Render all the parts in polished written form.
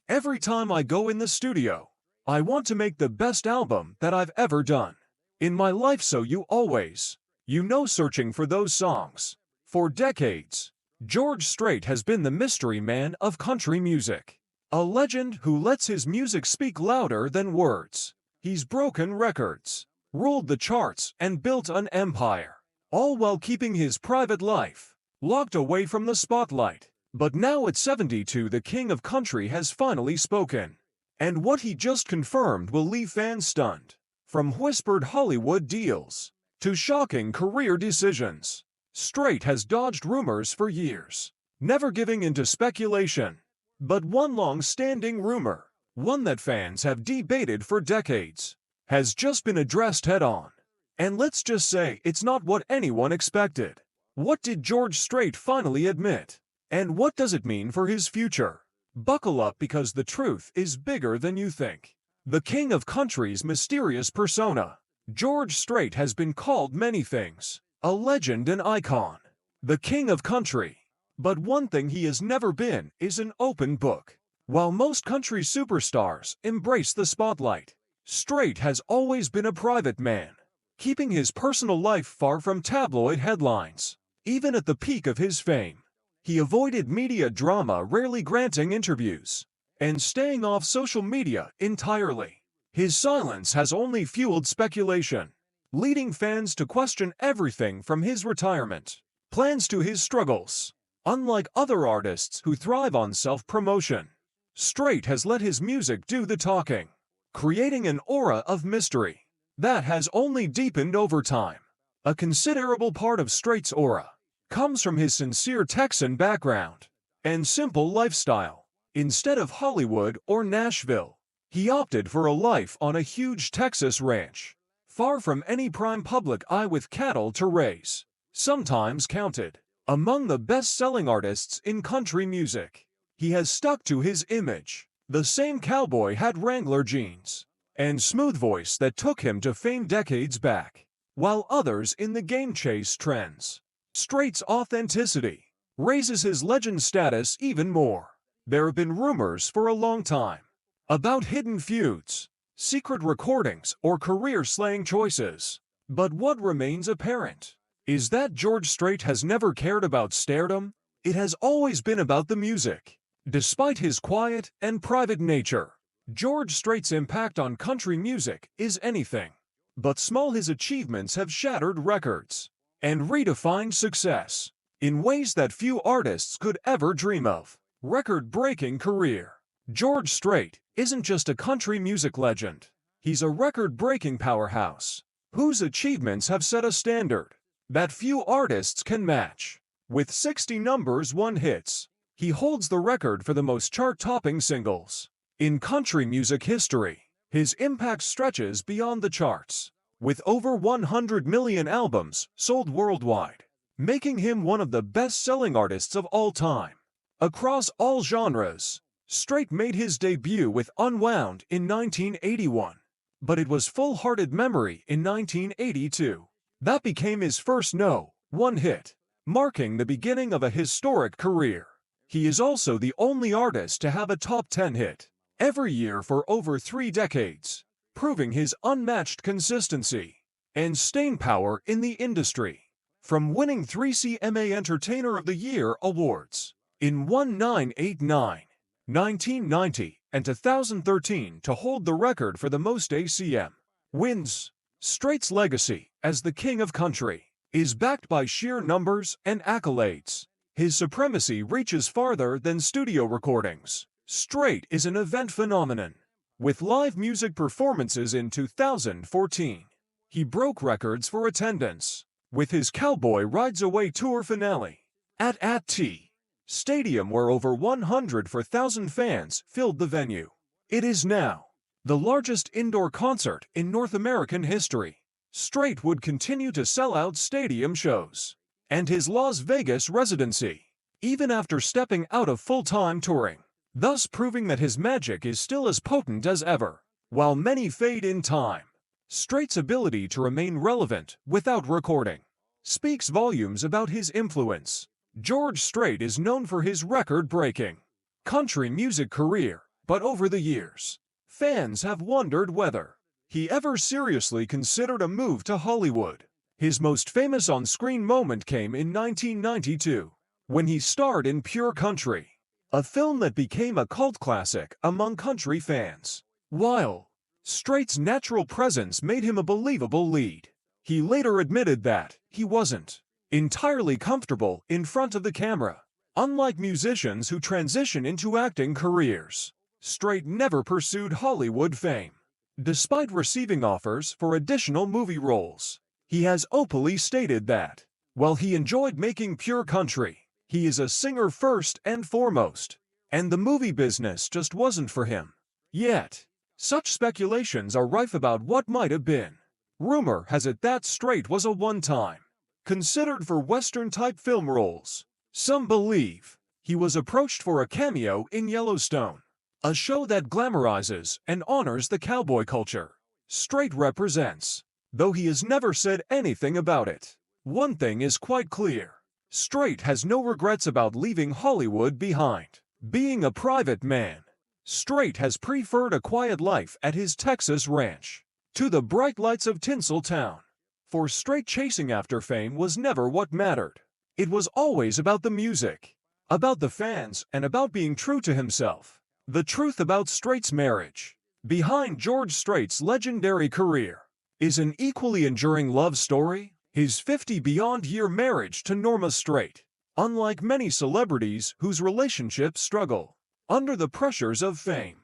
Every time I go in the studio, I want to make the best album that I've ever done. In my life, so searching for those songs. For decades, George Strait has been the mystery man of country music. A legend who lets his music speak louder than words. He's broken records, ruled the charts, and built an empire, all while keeping his private life locked away from the spotlight. But now at 72, the king of country has finally spoken. And what he just confirmed will leave fans stunned. From whispered Hollywood deals to shocking career decisions, Strait has dodged rumors for years, never giving in to speculation. But one long-standing rumor, one that fans have debated for decades, has just been addressed head-on. And let's just say it's not what anyone expected. What did George Strait finally admit? And what does it mean for his future? Buckle up, because the truth is bigger than you think. The king of country's mysterious persona. George Strait has been called many things. A legend and icon. The king of country. But one thing he has never been is an open book. While most country superstars embrace the spotlight, Strait has always been a private man, keeping his personal life far from tabloid headlines. Even at the peak of his fame, he avoided media drama, rarely granting interviews, and staying off social media entirely. His silence has only fueled speculation, leading fans to question everything from his retirement plans to his struggles. Unlike other artists who thrive on self-promotion, Strait has let his music do the talking, creating an aura of mystery that has only deepened over time. A considerable part of Strait's aura comes from his sincere Texan background and simple lifestyle. Instead of Hollywood or Nashville, he opted for a life on a huge Texas ranch, far from any prime public eye, with cattle to raise. Sometimes counted among the best-selling artists in country music, he has stuck to his image, the same cowboy hat, Wrangler jeans, and smooth voice that took him to fame decades back. While others in the game chase trends, Strait's authenticity raises his legend status even more. There have been rumors for a long time about hidden feuds, secret recordings, or career-slaying choices. But what remains apparent is that George Strait has never cared about stardom. It has always been about the music. Despite his quiet and private nature, George Strait's impact on country music is anything but small. His achievements have shattered records and redefined success in ways that few artists could ever dream of. Record-breaking career. George Strait isn't just a country music legend. He's a record-breaking powerhouse whose achievements have set a standard that few artists can match. With 60 #1 hits, he holds the record for the most chart-topping singles in country music history. His impact stretches beyond the charts, with over 100 million albums sold worldwide, making him one of the best-selling artists of all time. Across all genres, Strait made his debut with Unwound in 1981, but it was Full-Hearted Memory in 1982 that became his first #1 hit, marking the beginning of a historic career. He is also the only artist to have a top 10 hit every year for over 3 decades, proving his unmatched consistency and staying power in the industry. From winning 3 CMA Entertainer of the Year awards in 1989, 1990, and 2013 to hold the record for the most ACM wins, Strait's legacy as the king of country is backed by sheer numbers and accolades. His supremacy reaches farther than studio recordings. Strait is an event phenomenon. With live music performances in 2014, he broke records for attendance with his Cowboy Rides Away tour finale at T Stadium, where over 104,000 fans filled the venue. It is now the largest indoor concert in North American history. Strait would continue to sell out stadium shows and his Las Vegas residency, even after stepping out of full-time touring, thus proving that his magic is still as potent as ever. While many fade in time, Strait's ability to remain relevant without recording speaks volumes about his influence. George Strait is known for his record-breaking country music career But over the years, fans have wondered whether he ever seriously considered a move to Hollywood. His most famous on-screen moment came in 1992, when he starred in Pure Country, a film that became a cult classic among country fans. While Strait's natural presence made him a believable lead, he later admitted that he wasn't entirely comfortable in front of the camera. Unlike musicians who transition into acting careers, Strait never pursued Hollywood fame. Despite receiving offers for additional movie roles, he has openly stated that, while he enjoyed making Pure Country, he is a singer first and foremost, and the movie business just wasn't for him. Yet, such speculations are rife about what might have been. Rumor has it that Strait was a one-time considered for Western-type film roles. Some believe he was approached for a cameo in Yellowstone, a show that glamorizes and honors the cowboy culture Strait represents, though he has never said anything about it. One thing is quite clear: Strait has no regrets about leaving Hollywood behind. Being a private man, Strait has preferred a quiet life at his Texas ranch to the bright lights of Tinseltown. For Strait, chasing after fame was never what mattered. It was always about the music, about the fans, and about being true to himself. The truth about Strait's marriage, behind George Strait's legendary career, is an equally enduring love story: his 50-beyond-year marriage to Norma Strait. Unlike many celebrities whose relationships struggle under the pressures of fame,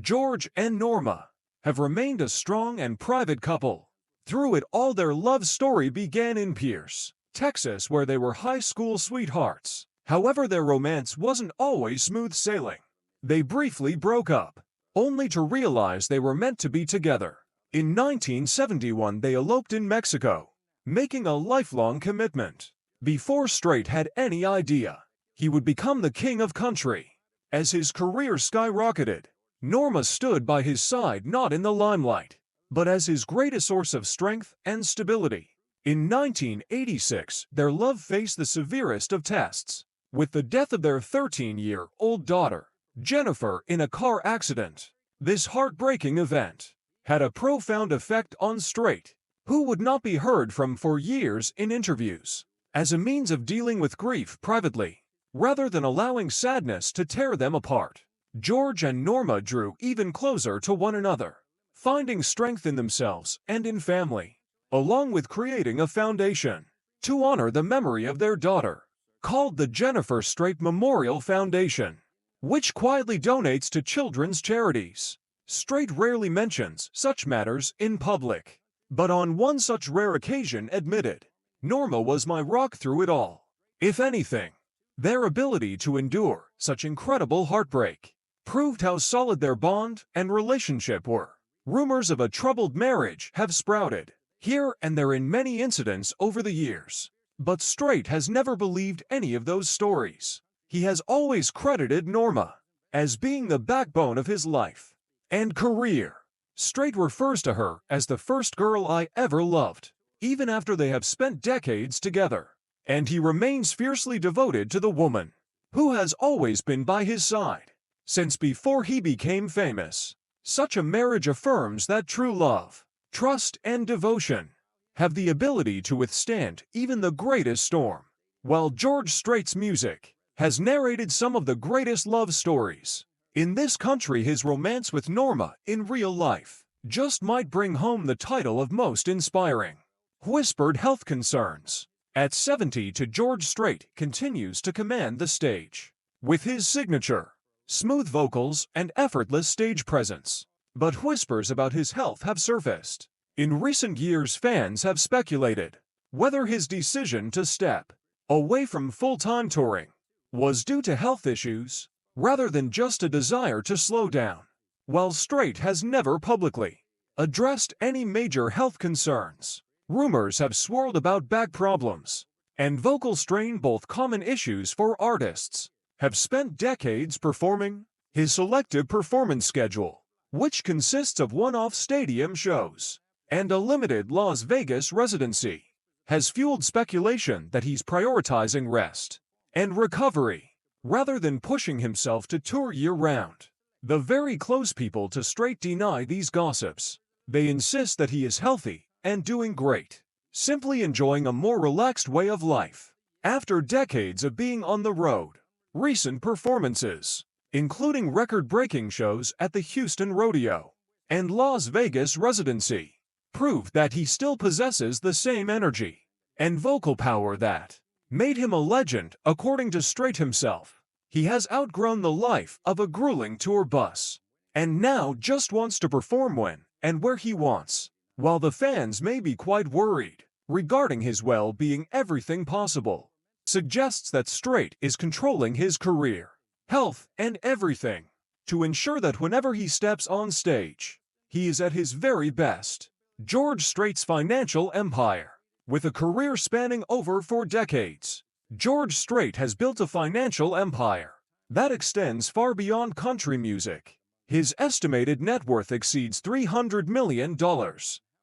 George and Norma have remained a strong and private couple. Through it all, their love story began in Pierce, Texas, where they were high school sweethearts. However, their romance wasn't always smooth sailing. They briefly broke up, only to realize they were meant to be together. In 1971, they eloped in Mexico, making a lifelong commitment. Before Strait had any idea he would become the king of country. As his career skyrocketed, Norma stood by his side, not in the limelight, but as his greatest source of strength and stability. In 1986, their love faced the severest of tests, with the death of their 13-year-old daughter, Jennifer, in a car accident. This heartbreaking event had a profound effect on Strait, who would not be heard from for years in interviews. As a means of dealing with grief privately, rather than allowing sadness to tear them apart, George and Norma drew even closer to one another, finding strength in themselves and in family, along with creating a foundation to honor the memory of their daughter, called the Jennifer Strait Memorial Foundation, which quietly donates to children's charities. Strait rarely mentions such matters in public, but on one such rare occasion admitted, "Norma was my rock through it all." If anything, their ability to endure such incredible heartbreak proved how solid their bond and relationship were. Rumors of a troubled marriage have sprouted here and there in many incidents over the years, but Strait has never believed any of those stories. He has always credited Norma as being the backbone of his life and career. Strait refers to her as the first girl I ever loved, even after they have spent decades together, and he remains fiercely devoted to the woman who has always been by his side since before he became famous. Such a marriage affirms that true love, trust, and devotion have the ability to withstand even the greatest storm. While George Strait's music has narrated some of the greatest love stories in this country, his romance with Norma in real life just might bring home the title of most inspiring. Whispered health concerns. At 70, George Strait continues to command the stage with his signature smooth vocals and effortless stage presence. But whispers about his health have surfaced. In recent years, fans have speculated whether his decision to step away from full-time touring was due to health issues rather than just a desire to slow down. While Strait has never publicly addressed any major health concerns, rumors have swirled about back problems and vocal strain, both common issues for artists have spent decades performing. His selective performance schedule, which consists of one-off stadium shows and a limited Las Vegas residency, has fueled speculation that he's prioritizing rest and recovery rather than pushing himself to tour year-round. The very close people to Strait deny these gossips. They insist that he is healthy and doing great, simply enjoying a more relaxed way of life. After decades of being on the road, recent performances, including record-breaking shows at the Houston Rodeo and Las Vegas residency, proved that he still possesses the same energy and vocal power that made him a legend, according to Strait himself. He has outgrown the life of a grueling tour bus and now just wants to perform when and where he wants. While the fans may be quite worried regarding his well-being, everything possible suggests that Strait is controlling his career, health, and everything to ensure that whenever he steps on stage, he is at his very best. George Strait's financial empire. With a career spanning over 4 decades, George Strait has built a financial empire that extends far beyond country music. His estimated net worth exceeds $300 million,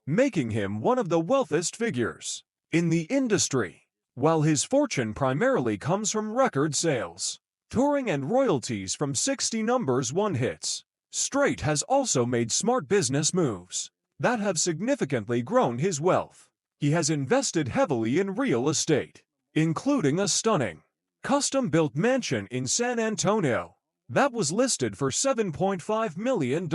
making him one of the wealthiest figures in the industry. While his fortune primarily comes from record sales, touring, and royalties from 60 #1 hits, Strait has also made smart business moves that have significantly grown his wealth. He has invested heavily in real estate, including a stunning, custom-built mansion in San Antonio that was listed for $7.5 million.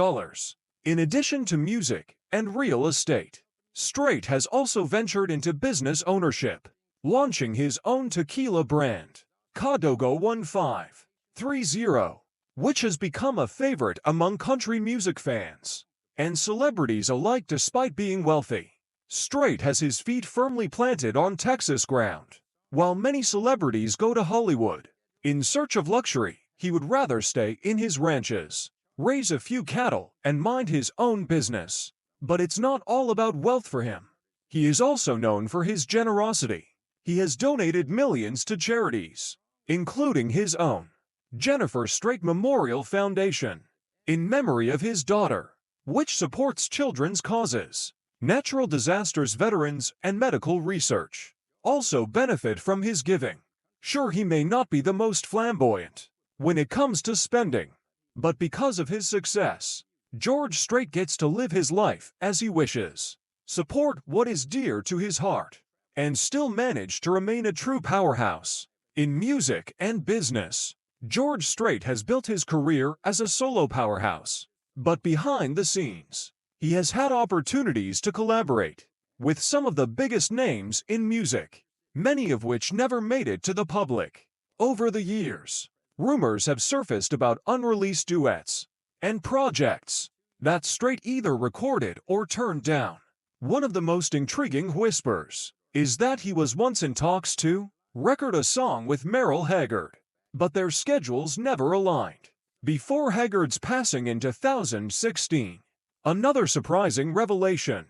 In addition to music and real estate, Strait has also ventured into business ownership, launching his own tequila brand, Cadogo 1530, which has become a favorite among country music fans and celebrities alike. Despite being wealthy, Strait has his feet firmly planted on Texas ground. While many celebrities go to Hollywood in search of luxury, he would rather stay in his ranches, raise a few cattle, and mind his own business. But it's not all about wealth for him. He is also known for his generosity. He has donated millions to charities, including his own Jennifer Strait Memorial Foundation, in memory of his daughter, which supports children's causes. Natural disasters veterans and medical research also benefit from his giving. Sure, he may not be the most flamboyant when it comes to spending, but because of his success, George Strait gets to live his life as he wishes, support what is dear to his heart, and still manage to remain a true powerhouse in music and business. George Strait has built his career as a solo powerhouse, but behind the scenes, he has had opportunities to collaborate with some of the biggest names in music, many of which never made it to the public. Over the years, rumors have surfaced about unreleased duets and projects that Strait either recorded or turned down. One of the most intriguing whispers is that he was once in talks to record a song with Merle Haggard, but their schedules never aligned before Haggard's passing in 2016. Another surprising revelation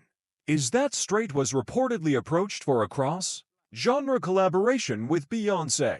is that Strait was reportedly approached for a cross-genre collaboration with Beyoncé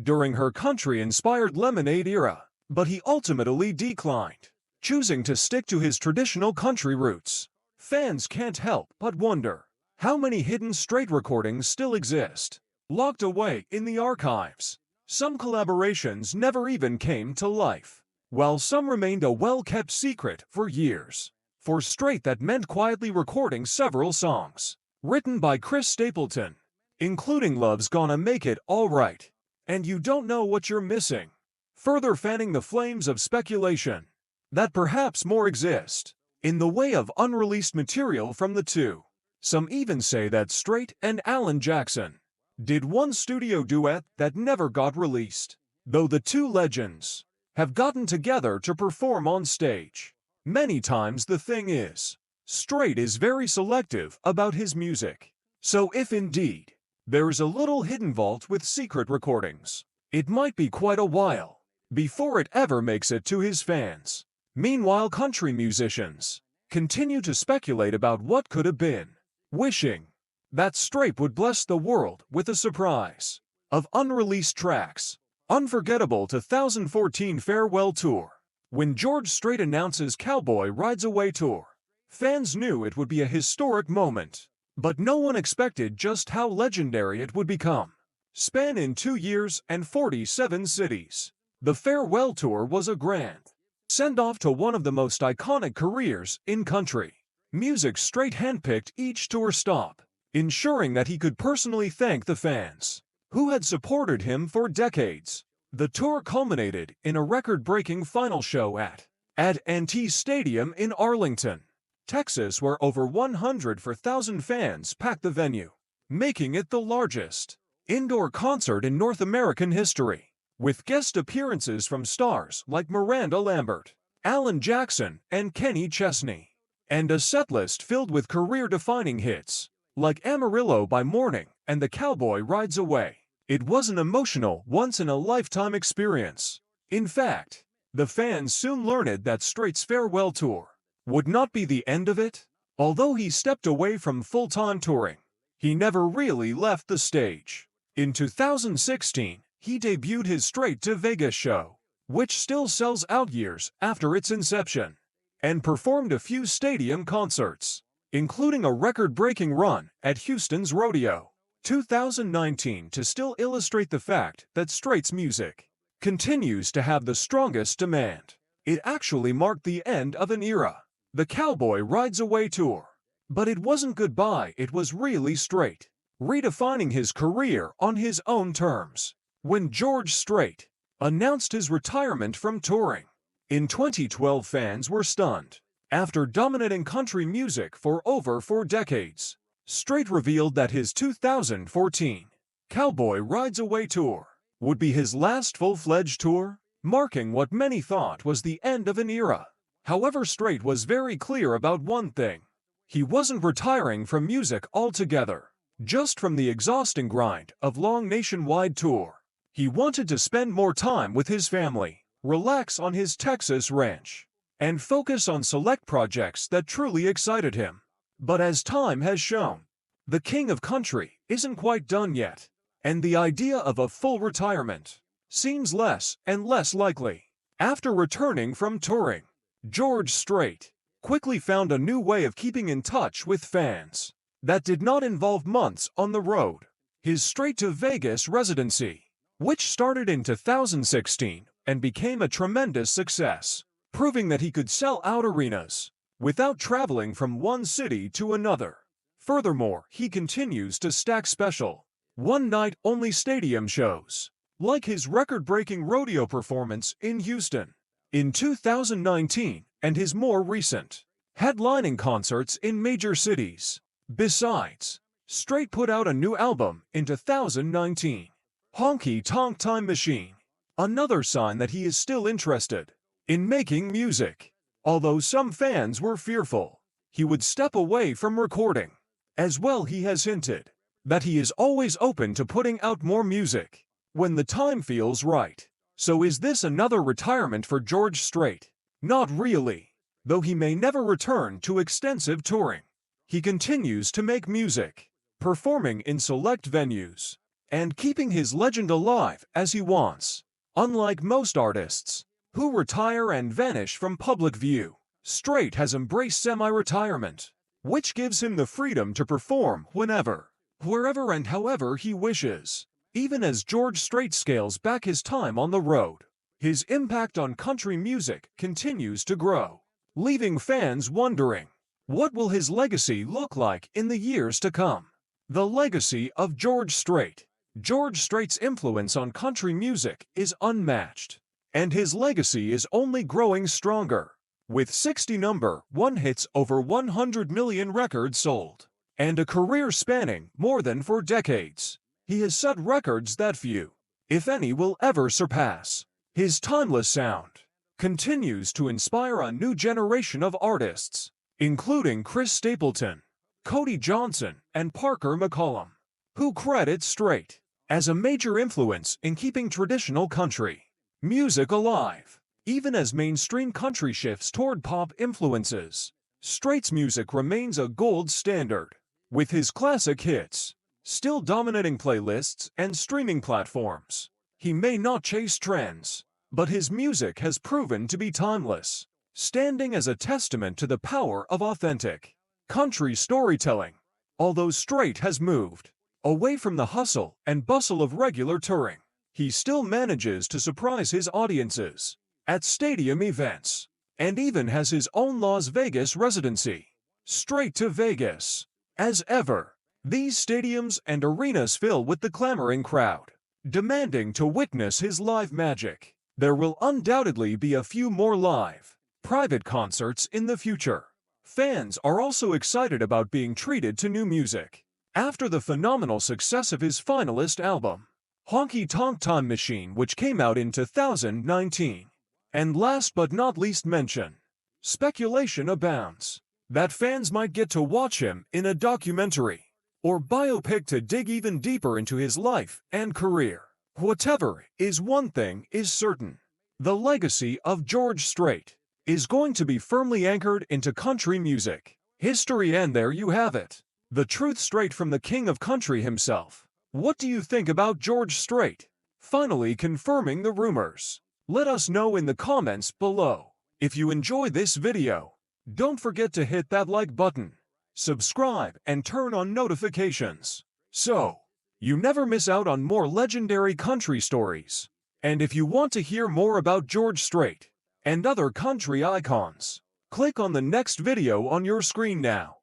during her country-inspired Lemonade era, but he ultimately declined, choosing to stick to his traditional country roots. Fans can't help but wonder how many hidden Strait recordings still exist, locked away in the archives. Some collaborations never even came to life, while some remained a well-kept secret for years. For Strait, that meant quietly recording several songs written by Chris Stapleton, including Love's Gonna Make It All Right and You Don't Know What You're Missing, further fanning the flames of speculation that perhaps more exist in the way of unreleased material from the two. Some even say that Strait and Alan Jackson did one studio duet that never got released, though the two legends have gotten together to perform on stage many times. The thing is, Strait is very selective about his music, so if indeed there is a little hidden vault with secret recordings, it might be quite a while before it ever makes it to his fans. Meanwhile, country musicians continue to speculate about what could have been, wishing that Strait would bless the world with a surprise of unreleased tracks. Unforgettable 2014 farewell tour. When George Strait announces Cowboy Rides Away tour, fans knew it would be a historic moment, but no one expected just how legendary it would become. Spanning 2 years and 47 cities, the farewell tour was a grand send off to one of the most iconic careers in country music. Strait handpicked each tour stop, ensuring that he could personally thank the fans who had supported him for decades. The tour culminated in a record-breaking final show at A&T Stadium in Arlington, Texas, where over 104,000 fans packed the venue, making it the largest indoor concert in North American history, with guest appearances from stars like Miranda Lambert, Alan Jackson, and Kenny Chesney, and a setlist filled with career-defining hits like Amarillo by Morning and The Cowboy Rides Away. It was an emotional, once-in-a-lifetime experience. In fact, the fans soon learned that Strait's farewell tour would not be the end of it. Although he stepped away from full-time touring, he never really left the stage. In 2016, he debuted his Straight to Vegas show, which still sells out years after its inception, and performed a few stadium concerts, including a record-breaking run at Houston's Rodeo 2019, to still illustrate the fact that Strait's music continues to have the strongest demand. It actually marked the end of an era, the Cowboy Rides Away tour. But it wasn't goodbye, it was really Strait redefining his career on his own terms. When George Strait announced his retirement from touring in 2012, fans were stunned. After dominating country music for over 4 decades, Strait revealed that his 2014 Cowboy Rides Away tour would be his last full-fledged tour, marking what many thought was the end of an era. However, Strait was very clear about one thing: he wasn't retiring from music altogether, just from the exhausting grind of long nationwide tour. He wanted to spend more time with his family, relax on his Texas ranch, and focus on select projects that truly excited him. But as time has shown, the king of country isn't quite done yet, and the idea of a full retirement seems less and less likely. After returning from touring, George Strait quickly found a new way of keeping in touch with fans that did not involve months on the road. His Straight to Vegas residency, which started in 2016 and became a tremendous success, proving that he could sell out arenas without traveling from one city to another. Furthermore, he continues to stack special, one-night-only stadium shows, like his record-breaking rodeo performance in Houston in 2019 and his more recent headlining concerts in major cities. Besides, Strait put out a new album in 2019, Honky Tonk Time Machine, another sign that he is still interested in making music. Although some fans were fearful he would step away from recording as well, he has hinted that he is always open to putting out more music when the time feels right. So is this another retirement for George Strait? Not really. Though he may never return to extensive touring, he continues to make music, performing in select venues, and keeping his legend alive as he wants. Unlike most artists who retire and vanish from public view, Strait has embraced semi-retirement, which gives him the freedom to perform whenever, wherever, and however he wishes. Even as George Strait scales back his time on the road, his impact on country music continues to grow, leaving fans wondering, what will his legacy look like in the years to come? The legacy of George Strait. George Strait's influence on country music is unmatched, and his legacy is only growing stronger. With 60 #1 hits, over 100 million records sold, and a career spanning more than 4 decades, he has set records that few, if any, will ever surpass. His timeless sound continues to inspire a new generation of artists, including Chris Stapleton, Cody Johnson, and Parker McCollum, who credit Strait as a major influence in keeping traditional country music alive. Even as mainstream country shifts toward pop influences, Strait's music remains a gold standard, with his classic hits still dominating playlists and streaming platforms. He may not chase trends, but his music has proven to be timeless, standing as a testament to the power of authentic country storytelling. Although Strait has moved away from the hustle and bustle of regular touring, he still manages to surprise his audiences at stadium events, and even has his own Las Vegas residency. Straight to Vegas. As ever, these stadiums and arenas fill with the clamoring crowd, demanding to witness his live magic. There will undoubtedly be a few more live, private concerts in the future. Fans are also excited about being treated to new music. After the phenomenal success of his finalist album, Honky Tonk Time Machine, which came out in 2019. And last but not least mention, speculation abounds that fans might get to watch him in a documentary or biopic to dig even deeper into his life and career. Whatever is, one thing is certain. The legacy of George Strait is going to be firmly anchored into country music history, and there you have it. The truth straight from the king of country himself. What do you think about George Strait finally confirming the rumors? Let us know in the comments below. If you enjoyed this video, don't forget to hit that like button, subscribe, and turn on notifications so you never miss out on more legendary country stories. And if you want to hear more about George Strait and other country icons, click on the next video on your screen now.